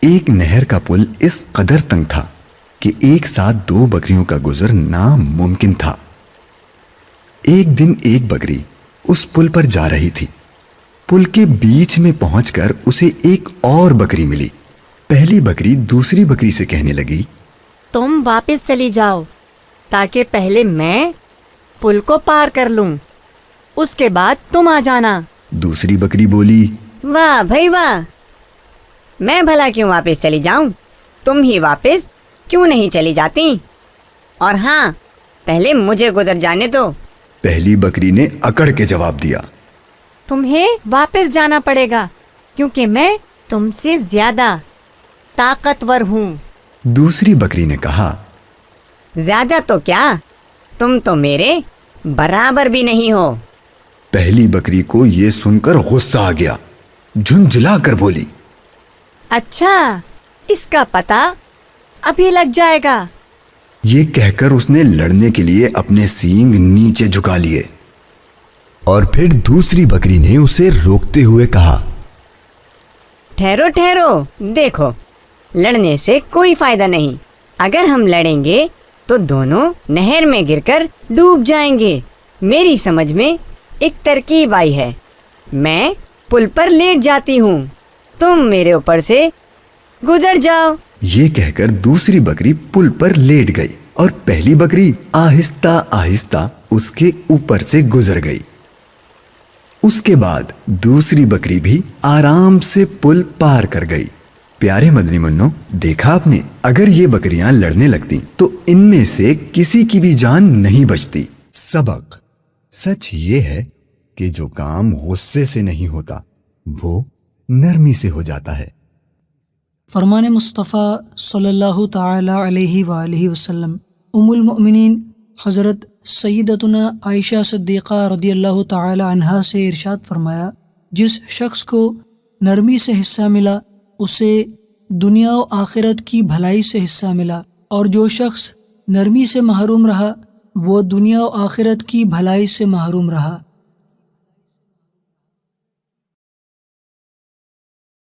ایک نہر کا پل اس قدر تنگ تھا کہ ایک ساتھ 2 بکریوں کا گزر ناممکن تھا۔ ایک دن ایک بکری اس پل پر جا رہی تھی۔ پل کے بیچ میں پہنچ کر اسے ایک اور بکری ملی۔ پہلی بکری دوسری بکری سے کہنے لگی، تم واپس چلی جاؤ تاکہ پہلے میں پل کو پار کر لوں، اس کے بعد تم آ جانا۔ دوسری بکری بولی، واہ بھائی واہ، میں بھلا کیوں واپس چلی جاؤں؟ تم ہی واپس کیوں نہیں چلی جاتی؟ اور ہاں، پہلے مجھے گزر جانے دو۔ پہلی بکری نے اکڑ کے جواب دیا، تمہیں واپس جانا پڑے گا کیونکہ میں تم سے زیادہ طاقتور ہوں۔ دوسری بکری نے کہا، زیادہ تو کیا، تم تو میرے برابر بھی نہیں ہو۔ پہلی بکری کو یہ سن کر غصہ آ گیا، جھنجھلا کر بولی، اچھا، اس کا پتہ ابھی لگ جائے گا۔ یہ کہہ کر اس نے لڑنے کے لیے اپنے سینگ نیچے جھکا لیے، اور پھر دوسری بکری نے اسے روکتے ہوئے کہا، ٹھہرو ٹھہرو، دیکھو، لڑنے سے کوئی فائدہ نہیں۔ اگر ہم لڑیں گے تو دونوں نہر میں گر کر ڈوب جائیں گے۔ میری سمجھ میں ایک ترکیب آئی ہے، میں پل پر لیٹ جاتی ہوں، تم میرے اوپر سے گزر جاؤ۔ یہ کہہ کر دوسری بکری پل پر لیٹ گئی اور پہلی بکری آہستہ آہستہ اس کے اوپر سے گزر گئی۔ اس کے بعد دوسری بکری بھی آرام سے پل پار کر گئی۔ پیارے مدنی منوں، دیکھا آپ نے، اگر یہ بکریاں لڑنے لگتی تو ان میں سے کسی کی بھی جان نہیں بچتی۔ سبق: سچ یہ ہے کہ جو کام غصے سے نہیں ہوتا وہ نرمی سے ہو جاتا ہے۔ فرمان مصطفیٰ صلی اللہ تعالی علیہ وآلہ وسلم ام المؤمنین حضرت سیدتنا عائشہ صدیقہ رضی اللہ تعالی عنہا سے ارشاد فرمایا، جس شخص کو نرمی سے حصہ ملا اسے دنیا و آخرت کی بھلائی سے حصہ ملا، اور جو شخص نرمی سے محروم رہا وہ دنیا و آخرت کی بھلائی سے محروم رہا۔